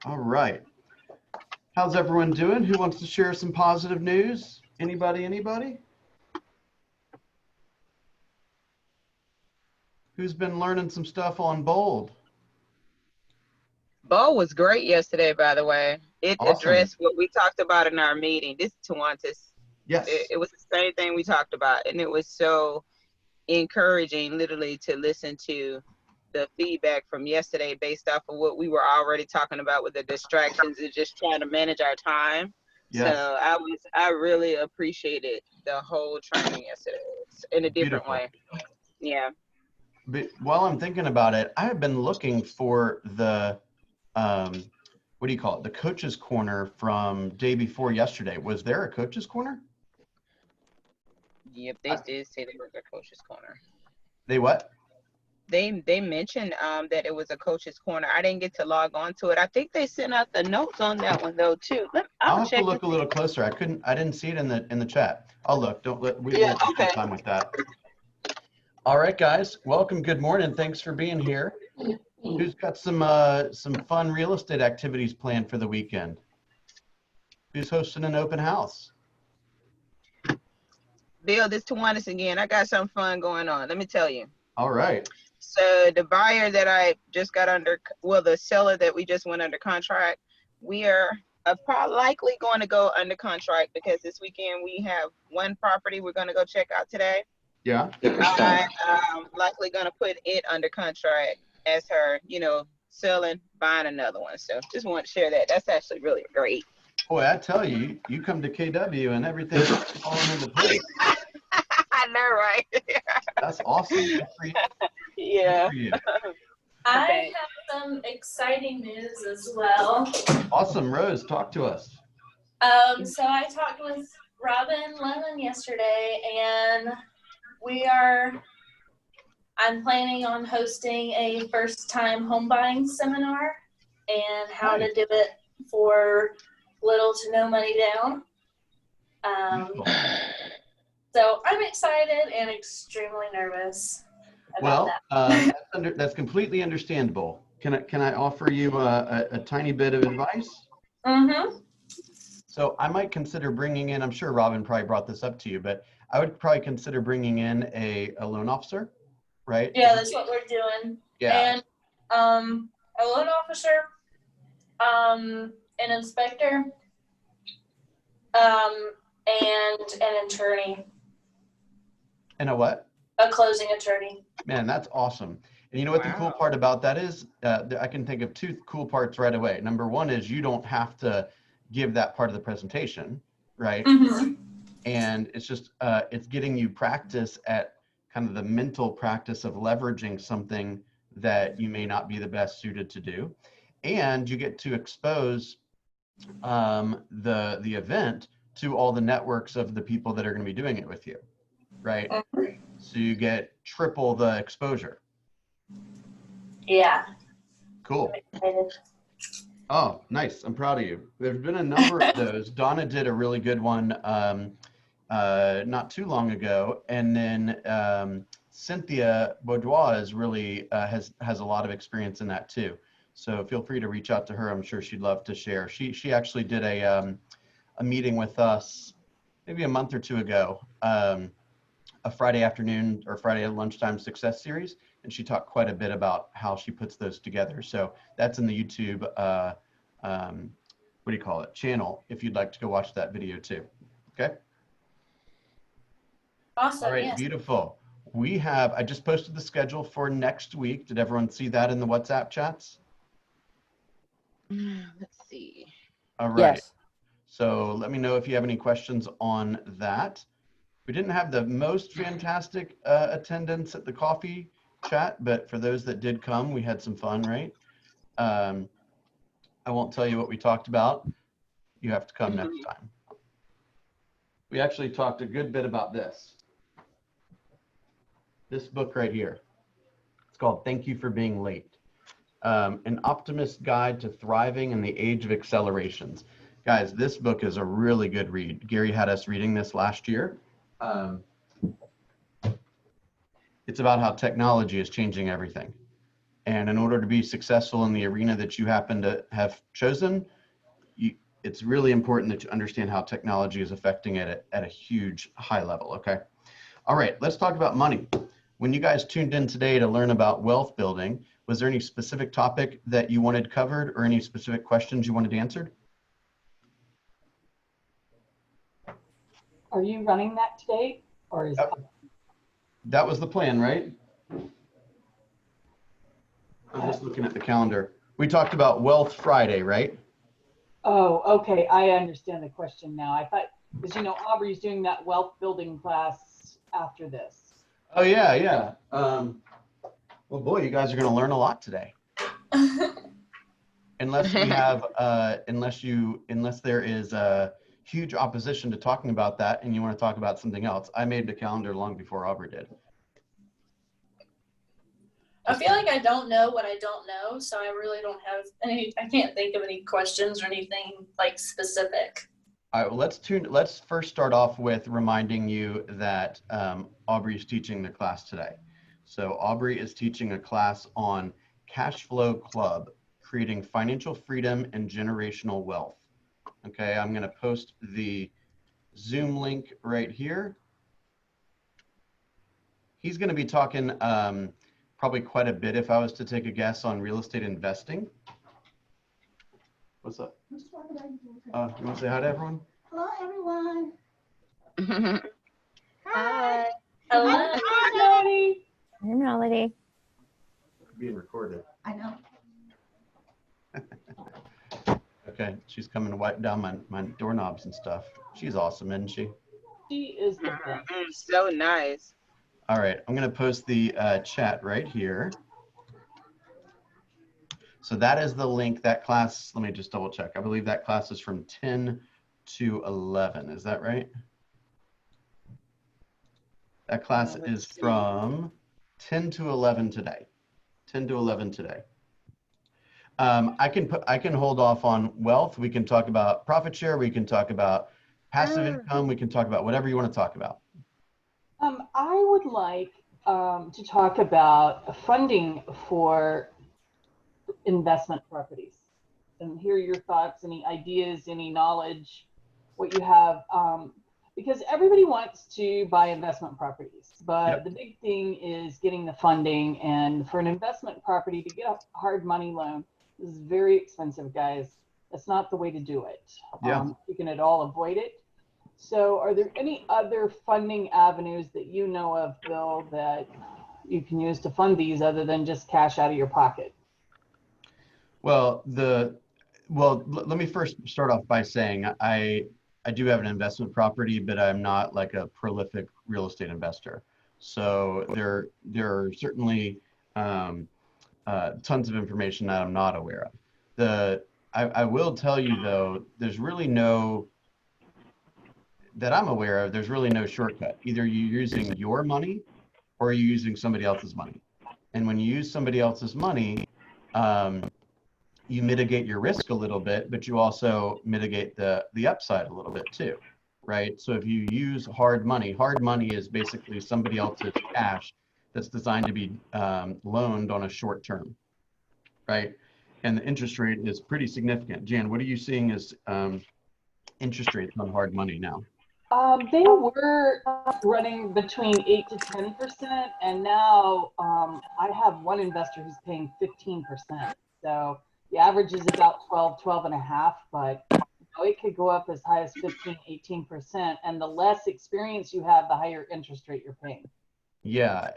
All right. How's everyone doing? Who wants to share some positive news? Anybody? Who's been learning some stuff on Bold? Bo was great yesterday, by the way. It Awesome. addressed what we talked about in our meeting. This is Tawantis. Yes. It was the same thing we talked about, and it was so encouraging, literally, to listen to the feedback from yesterday based off of what we were already talking about with the distractions and just trying to manage our time. Yes. So I really appreciated the whole training yesterday in a different Beautiful. way. Yeah. But while I'm thinking about it, I have been looking for the, what do you call it? The coach's corner from day before yesterday. Was there a coach's corner? Yep, they did say they were the coach's corner. They what? They mentioned that it was a coach's corner. I didn't get to log on to it. I think they sent out the notes on that one though too. I'll I'll have to check and look a see. little closer. I didn't see it in the chat. I'll look. We Yeah, won't waste your okay. time with that. All right, guys. Welcome. Good morning. Thanks for being here. Who's got some fun real estate activities planned for the weekend? Who's hosting an open house? Bill, this Tawantis again. I got some fun going on. Let me tell you. All right. So the buyer that I just got under, well, the seller that we just went under contract, we are probably likely going to go under contract because this weekend we have one property we're going to go check out today. Yeah. I'm likely going to put it under contract as her, selling, buying another one. So just want to share that. That's actually really great. Boy, I tell you, you come to KW and everything's falling into place. I know, right? That's awesome. Good for you. Yeah. Good for you. I have some exciting news as well. Awesome. Rose, talk to us. So I talked with Robin Lemon yesterday, and I'm planning on hosting a first-time home buying seminar and how to do it for little to no money down. So I'm excited and extremely nervous about that. That's completely understandable. Can I offer you a tiny bit of advice? Mm-hmm. So I might consider bringing in, I'm sure Robin probably brought this up to you, but I would probably consider bringing in a loan officer, right? Yeah, that's what we're doing. Yeah. And a loan officer, an inspector, and an attorney. And a what? A closing attorney. Man, that's awesome. And you know what the cool part about that is? I can think of two cool parts right away. Number one is you don't have to give that part of the presentation, right? Mm-hmm. And it's just, it's getting you practice at kind of the mental practice of leveraging something that you may not be the best suited to do. And you get to expose the event to all the networks of the people that are going to be doing it with you, right? So you get triple the exposure. Yeah. Cool. Oh, nice. I'm proud of you. There's been a number of those. Donna did a really good one not too long ago. And then Cynthia Boudoir is really has a lot of experience in that too. So feel free to reach out to her. I'm sure she'd love to share. She actually did a meeting with us maybe a month or two ago, a Friday afternoon or Friday lunchtime success series. And she talked quite a bit about how she puts those together. So that's in the YouTube, what do you call it, channel, if you'd like to go watch that video too. Okay. Awesome. All right, yes. Beautiful. I just posted the schedule for next week. Did everyone see that in the WhatsApp chats? Let's see. All right. Yes. So let me know if you have any questions on that. We didn't have the most fantastic attendance at the coffee chat, but for those that did come, we had some fun, right? I won't tell you what we talked about. You have to come next time. We actually talked a good bit about this. This book right here. It's called Thank You for Being Late. An Optimist's Guide to Thriving in the Age of Accelerations. Guys, this book is a really good read. Gary had us reading this last year. It's about how technology is changing everything. And in order to be successful in the arena that you happen to have chosen, it's really important that you understand how technology is affecting it at a huge high level, okay? All right, let's talk about money. When you guys tuned in today to learn about wealth building, was there any specific topic that you wanted covered or any specific questions you wanted answered? Are you running that today, or is that was the plan, right? I'm just looking at the calendar. We talked about Wealth Friday, right? Oh, okay. I understand the question now. I thought, because Aubrey's doing that wealth building class after this. Oh yeah, yeah. Well, boy, you guys are going to learn a lot today. Unless we have, unless there is a huge opposition to talking about that, and you want to talk about something else. I made the calendar long before Aubrey did. I feel like I don't know what I don't know, so I really don't have any, I can't think of any questions or anything like specific. All right, well, let's first start off with reminding you that Aubrey is teaching the class today. So Aubrey is teaching a class on Cash Flow Club, creating financial freedom and generational wealth. Okay, I'm gonna post the Zoom link right here. He's gonna be talking probably quite a bit, if I was to take a guess, on real estate investing. What's up? You want to say hi to everyone? Hello, everyone. Hi. Hello. Hi, Melody. Hi, Melody. Being recorded. I know. Okay, she's coming to wipe down my doorknobs and stuff. She's awesome, isn't she? She is the best. So nice. All right, I'm gonna post the chat right here. So that is the link. That class, let me just double check. I believe that class is from 10 to 11. Is that right? That class is from 10 to 11 today. 10 to 11 today. I can hold off on wealth. We can talk about profit share. We can talk about passive income. We can talk about whatever you want to talk about. I would like to talk about funding for investment properties and hear your thoughts, any ideas, any knowledge, what you have, because everybody wants to buy investment properties, but the big thing is getting the funding. And for an investment property to get a hard money loan, this is very expensive, guys. That's not the way to do it. You can at all avoid it. So are there any other funding avenues that you know of, Bill, that you can use to fund these other than just cash out of your pocket? Well, let me first start off by saying I do have an investment property, but I'm not like a prolific real estate investor. So there are certainly tons of information that I'm not aware of. I will tell you though, there's really no, that I'm aware of, there's really no shortcut. Either you're using your money or you're using somebody else's money. And when you use somebody else's money, you mitigate your risk a little bit, but you also mitigate the upside a little bit too, right? So if you use hard money is basically somebody else's cash that's designed to be loaned on a short term, right? And the interest rate is pretty significant. Jan, what are you seeing as interest rates on hard money now? They were running between 8 to 10%, and now I have one investor who's paying 15%. So the average is about 12 and a half, but it could go up as high as 15, 18%. And the less experience you have, the higher interest rate you're paying. Yeah,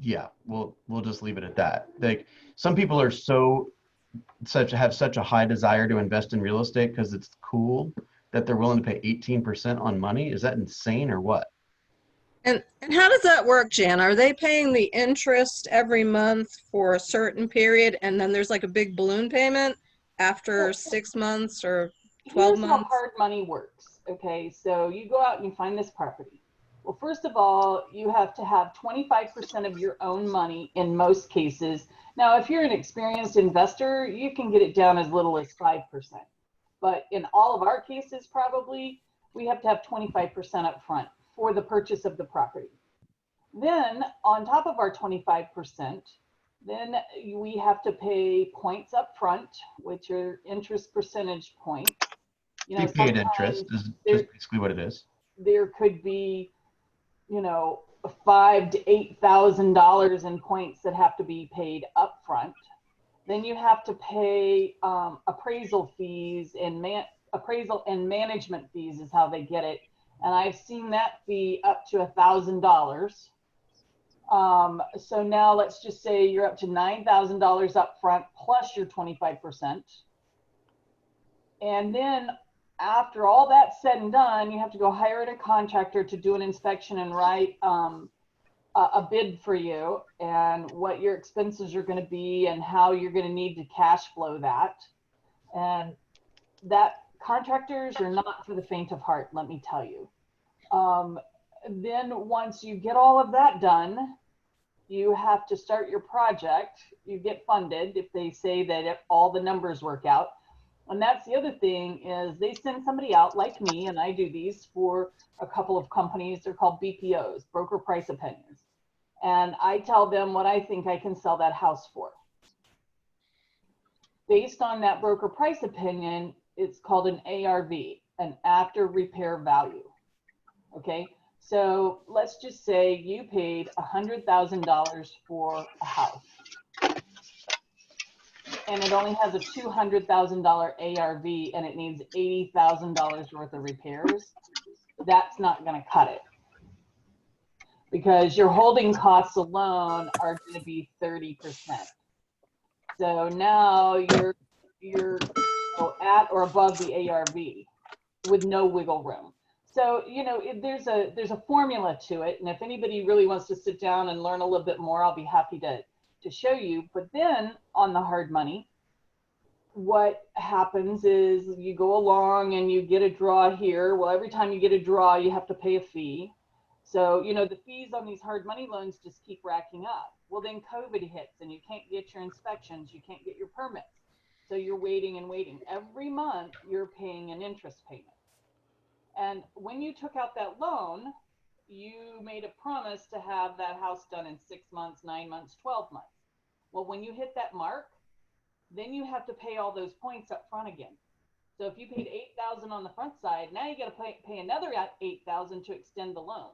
yeah, we'll just leave it at that. Like, some people are have such a high desire to invest in real estate because it's cool that they're willing to pay 18% on money. Is that insane or what? And how does that work, Jan? Are they paying the interest every month for a certain period, and then there's like a big balloon payment after 6 months or 12 months? Here's how hard money works. Okay, so you go out and you find this property. Well, first of all, you have to have 25% of your own money in most cases. Now, if you're an experienced investor, you can get it down as little as 5%. But in all of our cases, probably, we have to have 25% up front for the purchase of the property. Then on top of our 25%, then we have to pay points up front, which are interest percentage points. You know, Prepaid interest is just basically what it is. There could be, you know, $5,000 to $8,000 in points that have to be paid up front. Then you have to pay appraisal fees and appraisal and management fees is how they get it. And I've seen that fee up to $1,000. So now let's just say you're up to $9,000 up front plus your 25%. And then after all that's said and done, you have to go hire a contractor to do an inspection and write a bid for you and what your expenses are going to be and how you're going to need to cash flow that. And that contractors are not for the faint of heart, let me tell you. Then once you get all of that done, you have to start your project. You get funded if they say that if all the numbers work out. And that's the other thing is they send somebody out like me, and I do these for a couple of companies. They're called BPOs, broker price opinions. And I tell them what I think I can sell that house for. Based on that broker price opinion, it's called an ARV, an after repair value. Okay, so let's just say you paid $100,000 for a house. And it only has a $200,000 ARV and it needs $80,000 worth of repairs. That's not going to cut it because your holding costs alone are going to be 30%. So now you're at or above the ARV with no wiggle room. So, you know, there's a formula to it. And if anybody really wants to sit down and learn a little bit more, I'll be happy to show you. But then on the hard money, what happens is you go along and you get a draw here. Well, every time you get a draw, you have to pay a fee. So, you know, the fees on these hard money loans just keep racking up. Well, then COVID hits and you can't get your inspections. You can't get your permits. So you're waiting and waiting. Every month you're paying an interest payment. And when you took out that loan, you made a promise to have that house done in 6 months, 9 months, 12 months. Well, when you hit that mark, then you have to pay all those points up front again. So if you paid $8,000 on the front side, now you got to pay another $8,000 to extend the loan.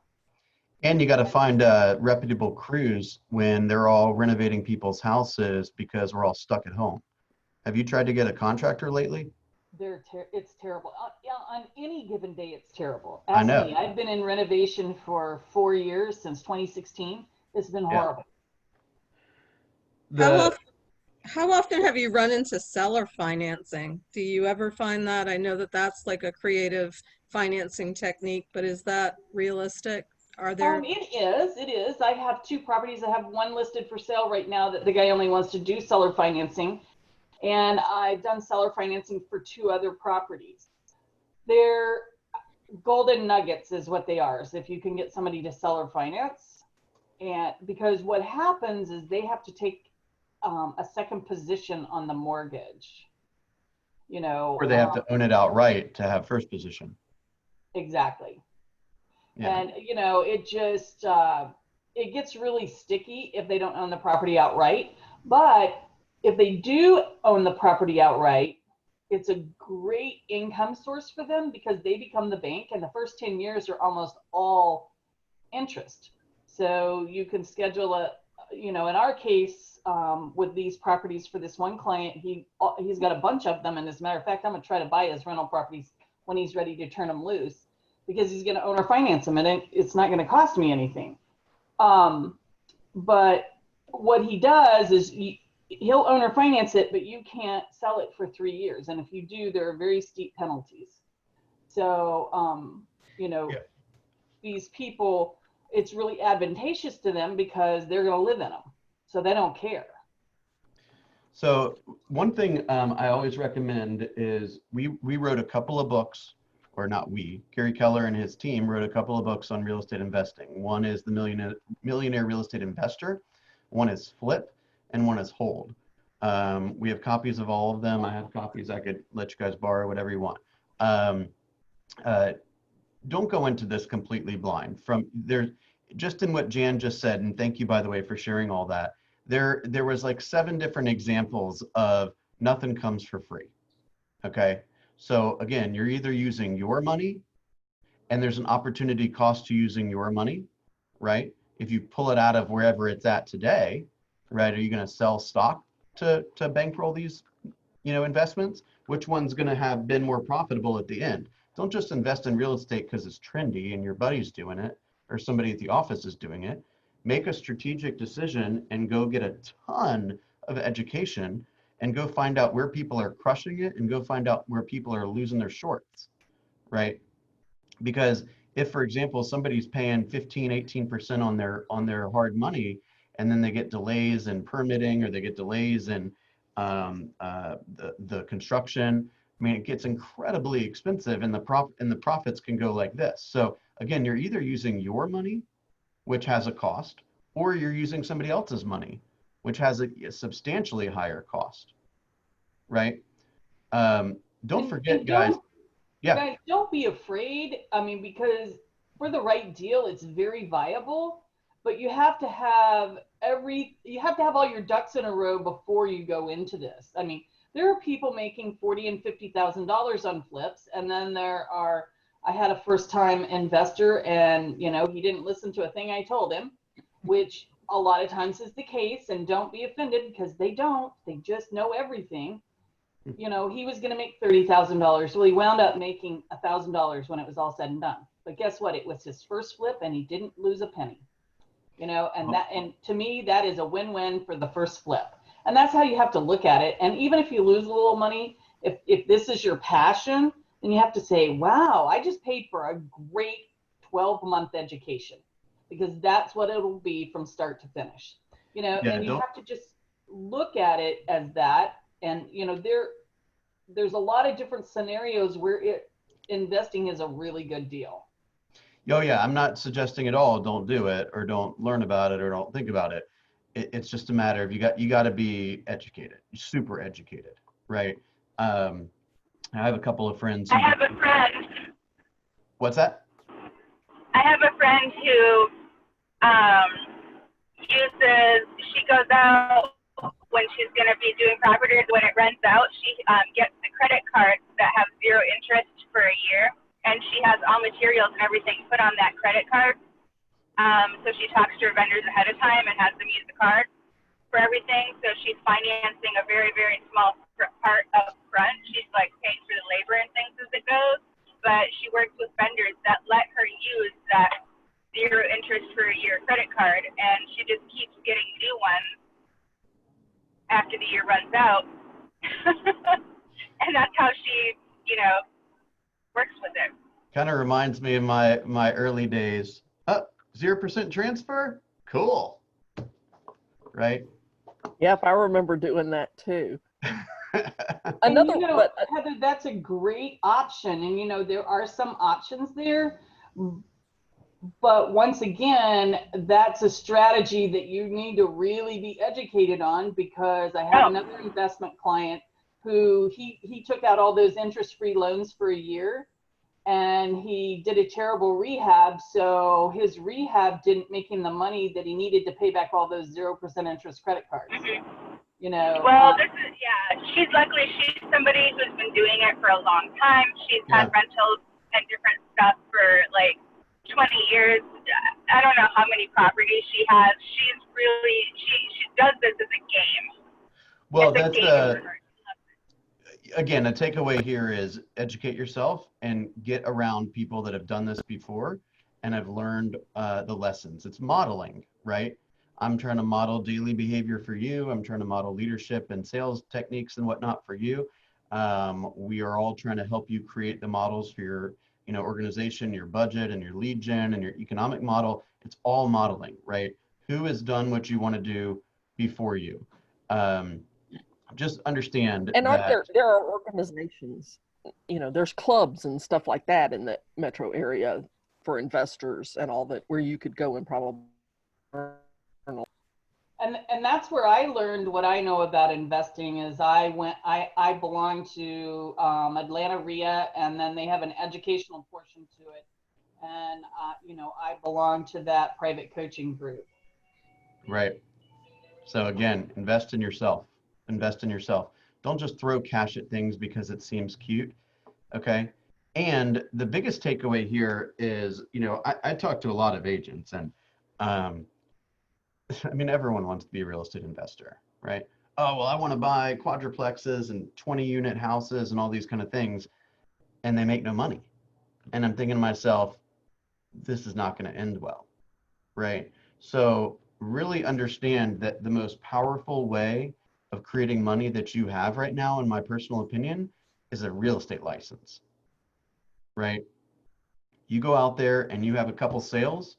And you got to find reputable crews when they're all renovating people's houses because we're all stuck at home. Have you tried to get a contractor lately? It's terrible. Yeah, on any given day, it's terrible. I know. Me. I've been in renovation for 4 years since 2016. It's been horrible. How often have you run into seller financing? Do you ever find that? I know that that's like a creative financing technique, but is that realistic? Are there? It is. I have 2 properties. I have one listed for sale right now that the guy only wants to do seller financing. And I've done seller financing for 2 other properties. They're golden nuggets is what they are. So if you can get somebody to seller finance, and because what happens is they have to take a second position on the mortgage, you know. Or they have to own it outright to have first position. Exactly. Yeah. And, you know, it just, it gets really sticky if they don't own the property outright. But if they do own the property outright, it's a great income source for them because they become the bank and the first 10 years are almost all interest. So you can schedule you know, in our case, with these properties for this one client, he's got a bunch of them. And as a matter of fact, I'm going to try to buy his rental properties when he's ready to turn them loose because he's going to own or finance them and it's not going to cost me anything. But what he does is he'll own or finance it, but you can't sell it for 3 years. And if you do, there are very steep penalties. So, you know, these people, it's really advantageous to them because they're going to live in them. So they don't care. So one thing I always recommend is we wrote a couple of books, or not we, Gary Keller and his team wrote a couple of books on real estate investing. One is The Millionaire Real Estate Investor, one is Flip, and one is Hold. We have copies of all of them. I have copies I could let you guys borrow, whatever you want. Don't go into this completely blind. just in what Jan just said, and thank you, by the way, for sharing all that, there was like 7 different examples of nothing comes for free. Okay. So again, you're either using your money and there's an opportunity cost to using your money, right? If you pull it out of wherever it's at today, right? Are you going to sell stock to bankroll these, investments? Which one's going to have been more profitable at the end? Don't just invest in real estate because it's trendy and your buddy's doing it or somebody at the office is doing it. Make a strategic decision and go get a ton of education and go find out where people are crushing it and go find out where people are losing their shorts, right? Because if, for example, somebody's paying 15, 18% on their hard money, and then they get delays in permitting or they get delays in the construction, I mean, it gets incredibly expensive, and the profits can go like this. So again, you're either using your money, which has a cost, or you're using somebody else's money, which has a substantially higher cost, right? Don't forget, guys. Yeah. Guys, don't be afraid. I mean, because for the right deal, it's very viable, but you have to have all your ducks in a row before you go into this. I mean, there are people making $40,000 and $50,000 on flips, and then I had a first-time investor, and he didn't listen to a thing I told him, which a lot of times is the case. And don't be offended, because they don't. They just know everything. He was going to make $30,000. Well, he wound up making $1,000 when it was all said and done. But guess what? It was his first flip, and he didn't lose a penny. And to me, that is a win-win for the first flip. And that's how you have to look at it. And even if you lose a little money, if this is your passion, then you have to say, wow, I just paid for a great 12-month education, because that's what it'll be from start to finish. And you have to just look at it as that. And there's a lot of different scenarios where investing is a really good deal. Oh yeah, I'm not suggesting at all don't do it or don't learn about it or don't think about it. It's just a matter of you got to be educated, super educated, right? I have a couple of friends. I have a friend. What's that? I have a friend who she goes out when she's going to be doing properties. When it rents out, she gets the credit cards that have 0 interest for a year, and she has all materials and everything put on that credit card. So she talks to her vendors ahead of time and has them use the card for everything. So she's financing a very, very small part up front. She's like paying for the labor and things as it goes, but she works with vendors that let her use that 0 interest for a year credit card, and she just keeps getting new ones after the year runs out. And that's how she, works with it. Kind of reminds me of my early days. 0% transfer? Cool. Right? Yep, I remember doing that too. Heather, that's a great option. And, there are some options there. But once again, that's a strategy that you need to really be educated on, because I had another investment client who he took out all those interest-free loans for a year, and he did a terrible rehab. So his rehab didn't make him the money that he needed to pay back all those 0% interest credit cards. Mm-hmm. Well, she's somebody who's been doing it for a long time. She's had rentals and different stuff for like 20 years. I don't know how many properties she has. She's really, she does this as a game. Well, that's again, a takeaway here is educate yourself and get around people that have done this before and have learned the lessons. It's modeling, right? I'm trying to model daily behavior for you. I'm trying to model leadership and sales techniques and whatnot for you. We are all trying to help you create the models for your organization, your budget, and your lead gen and your economic model. It's all modeling, right? Who has done what you want to do before you? Just understand. And there are organizations, there's clubs and stuff like that in the metro area for investors and all that, where you could go and probably. And that's where I learned what I know about investing. Is I belong to Atlanta RIA, and then they have an educational portion to it. and I belong to that private coaching group. Right. So again, invest in yourself. Invest in yourself. Don't just throw cash at things because it seems cute. Okay. And the biggest takeaway here is, I talk to a lot of agents, and I mean, everyone wants to be a real estate investor, right? Oh, well, I want to buy quadruplexes and 20-unit houses and all these kind of things, and they make no money. And I'm thinking to myself, this is not going to end well, right? So really understand that the most powerful way of creating money that you have right now, in my personal opinion, is a real estate license, right? You go out there and you have a couple sales.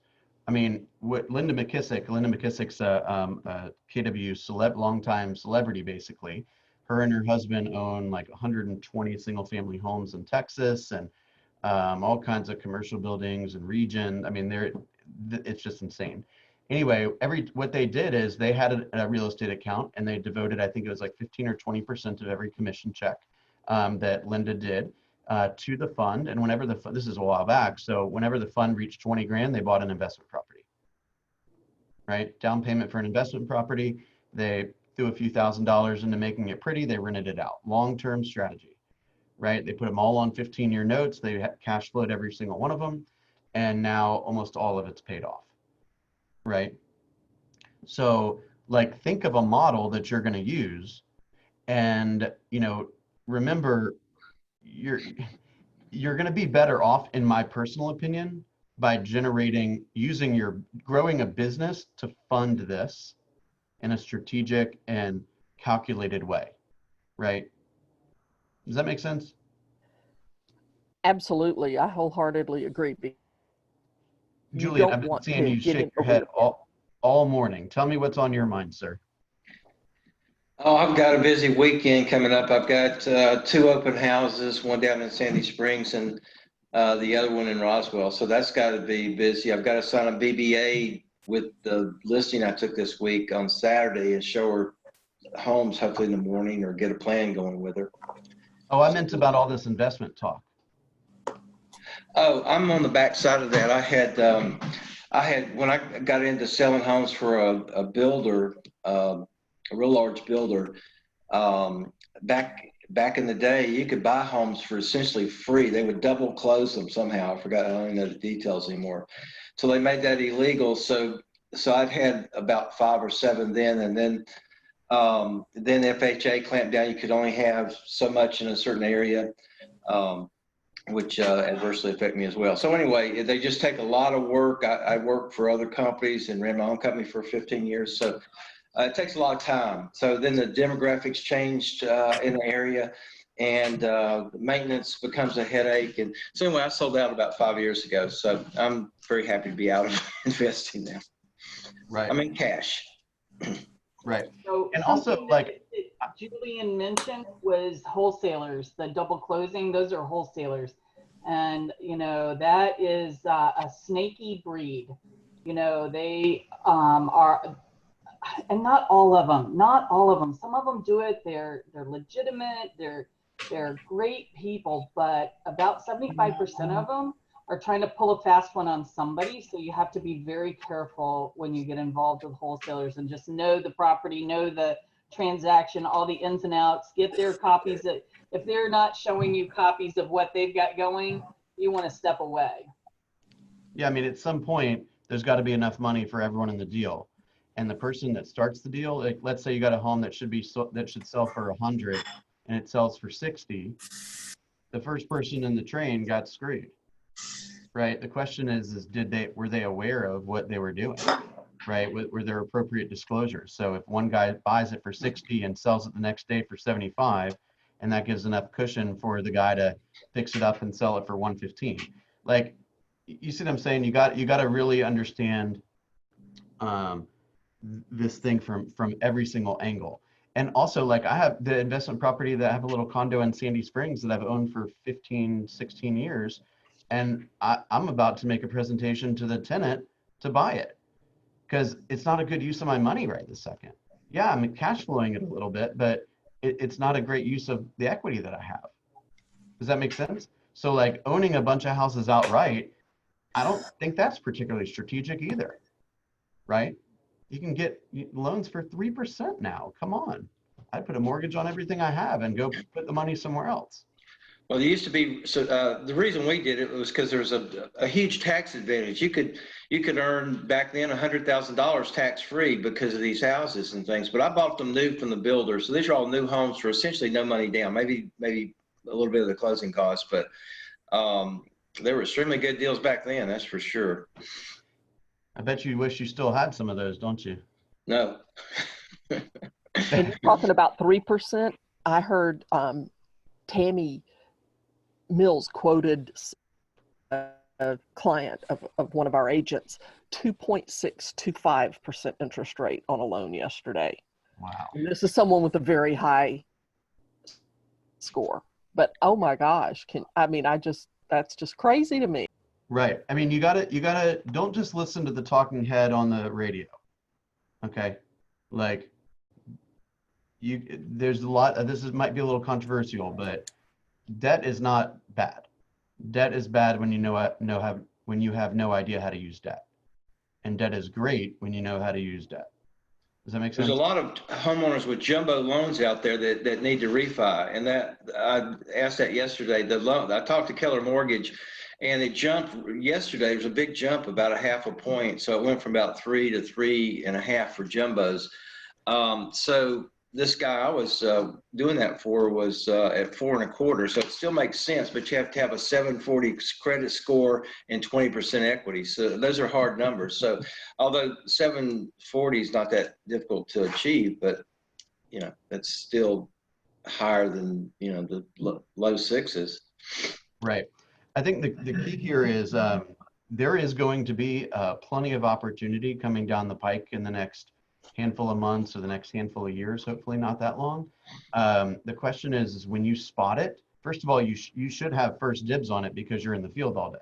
I mean, what Linda McKissick's a KW longtime celebrity, basically. Her and her husband own like 120 single family homes in Texas, and all kinds of commercial buildings and region. I mean, it's just insane. Anyway, what they did is they had a real estate account, and they devoted, I think it was like 15 or 20% of every commission check that Linda did to the fund. And whenever this is a while back, so whenever the fund reached 20 grand, they bought an investment property, right? Down payment for an investment property. They threw a few $1,000s into making it pretty. They rented it out. Long-term strategy, right? They put them all on 15-year notes. They cash flowed every single one of them. And now almost all of it's paid off, right? So like, think of a model that you're going to use, and, remember, you're going to be better off, in my personal opinion, by growing a business to fund this in a strategic and calculated way, right? Does that make sense? Absolutely. I wholeheartedly agree. Julian, I've been seeing you shake your head all morning. Tell me what's on your mind, sir. Oh, I've got a busy weekend coming up. I've got 2 open houses, one down in Sandy Springs and the other one in Roswell. So that's got to be busy. I've got to sign a BBA with the listing I took this week on Saturday and show her homes hopefully in the morning, or get a plan going with her. Oh, I meant about all this investment talk. Oh, I'm on the back side of that. I had when I got into selling homes for a builder, a real large builder, back in the day, you could buy homes for essentially free. They would double close them somehow. I forgot. I don't even know the details anymore. So they made that illegal. So I'd had about 5 or 7 then, and then FHA clamped down. You could only have so much in a certain area, which adversely affected me as well. So anyway, they just take a lot of work. I worked for other companies and ran my own company for 15 years. So it takes a lot of time. So then the demographics changed in the area, and maintenance becomes a headache. And so anyway, I sold out about 5 years ago. So I'm very happy to be out of investing now. Right. I'm in cash. Right. So and also, like Julian mentioned, was wholesalers, the double closing. Those are wholesalers, and that is a snaky breed. They are, and not all of them. Some of them do it. They're legitimate. They're great people, but about 75% of them are trying to pull a fast one on somebody. So you have to be very careful when you get involved with wholesalers, and just know the property, know the transaction, all the ins and outs. Get their copies. If they're not showing you copies of what they've got going, you want to step away. Yeah, I mean, at some point, there's got to be enough money for everyone in the deal. And the person that starts the deal, like, let's say you got a home that should sell for 100 and it sells for 60. The first person in the train got screwed, right? The question is were they aware of what they were doing, right? Were there appropriate disclosures? So if one guy buys it for 60 and sells it the next day for 75, and that gives enough cushion for the guy to fix it up and sell it for 115. Like, you see what I'm saying? You got to really understand this thing from every single angle. And also, like, I have the investment property that I have a little condo in Sandy Springs that I've owned for 15, 16 years. And I'm about to make a presentation to the tenant to buy it, because it's not a good use of my money right this second. Yeah, I'm cash flowing it a little bit, but it's not a great use of the equity that I have. Does that make sense? So like, owning a bunch of houses outright I don't think that's particularly strategic either, right? You can get loans for 3% now. Come on. I'd put a mortgage on everything I have and go put the money somewhere else. Well, there used to be, so the reason we did it was because there was a huge tax advantage. You could earn back then $100,000 tax free because of these houses and things. But I bought them new from the builder, so these are all new homes for essentially no money down. Maybe a little bit of the closing costs, but they were extremely good deals back then. That's for sure. I bet you wish you still had some of those, don't you? No. And you're talking about 3%. I heard Tammy Mills quoted a client of one of our agents, 2.625% interest rate on a loan yesterday. Wow. And this is someone with a very high score. But oh my gosh, that's just crazy to me. Right. I mean, you gotta don't just listen to the talking head on the radio. Okay. Like there's a lot, might be a little controversial, but debt is not bad. Debt is bad when when you have no idea how to use debt. And debt is great when you know how to use debt. Does that make sense? There's a lot of homeowners with jumbo loans out there that need to refi. And that I asked that yesterday. The loan, I talked to Keller Mortgage, and it jumped yesterday. There was a big jump, about a half a point. So it went from about 3 to 3.5 for jumbos. So this guy I was doing that for was at 4.25. So it still makes sense, but you have to have a 740 credit score and 20% equity. So those are hard numbers. So although 740 is not that difficult to achieve, but that's still higher than the low sixes. Right. I think the key here is there is going to be plenty of opportunity coming down the pike in the next handful of months or the next handful of years, hopefully not that long. The question is when you spot it, first of all, you should have first dibs on it because you're in the field all day.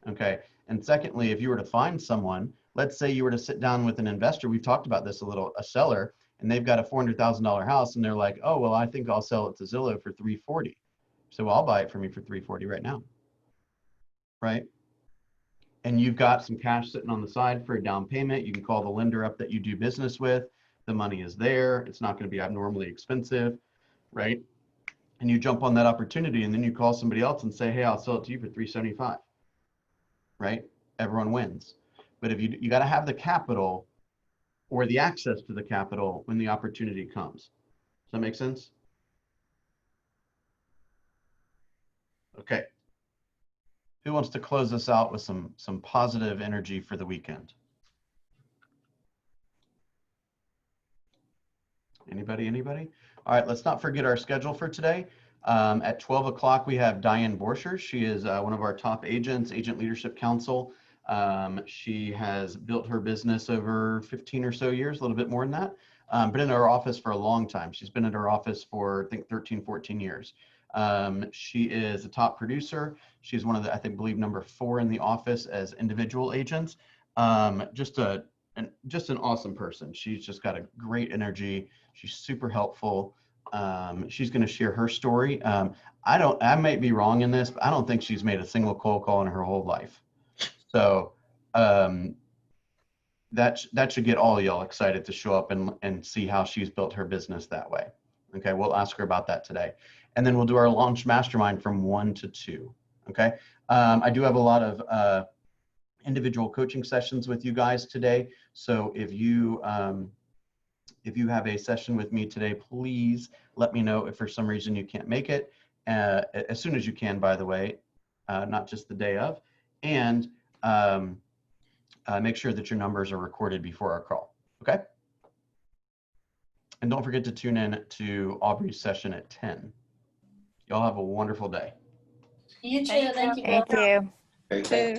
Okay. And secondly, if you were to find someone, let's say you were to sit down with an investor, we've talked about this a seller, and they've got a $400,000 house and they're like, oh, well, I think I'll sell it to Zillow for $340. So I'll buy it from you for $340 right now. Right. And you've got some cash sitting on the side for a down payment. You can call the lender up that you do business with. The money is there. It's not going to be abnormally expensive, right? And you jump on that opportunity, and then you call somebody else and say, hey, I'll sell it to you for $375, right? Everyone wins. But if you got to have the capital or the access to the capital when the opportunity comes. Does that make sense? Okay. Who wants to close us out with some positive energy for the weekend? Anybody? All right, let's not forget our schedule for today. At 12 o'clock, we have Diane Borscher. She is one of our top agents, Agent Leadership Council. She has built her business over 15 or so years, a little bit more than that, but in our office for a long time. She's been at our office for, I think, 13, 14 years. She is a top producer. She's one of the, I believe, number 4 in the office as individual agents. Just an awesome person. She's just got a great energy. She's super helpful. She's going to share her story. I might be wrong in this, but I don't think she's made a single cold call in her whole life. So that should get all y'all excited to show up and see how she's built her business that way. Okay, we'll ask her about that today. And then we'll do our launch mastermind from 1 to 2. Okay, I do have a lot of individual coaching sessions with you guys today. So if you have a session with me today, please let me know if for some reason you can't make it as soon as you can, by the way, not just the day of, and make sure that your numbers are recorded before our call. Okay. And don't forget to tune in to Aubrey's session at 10. Y'all have a wonderful day. You too. Thank you. Thank you. Okay.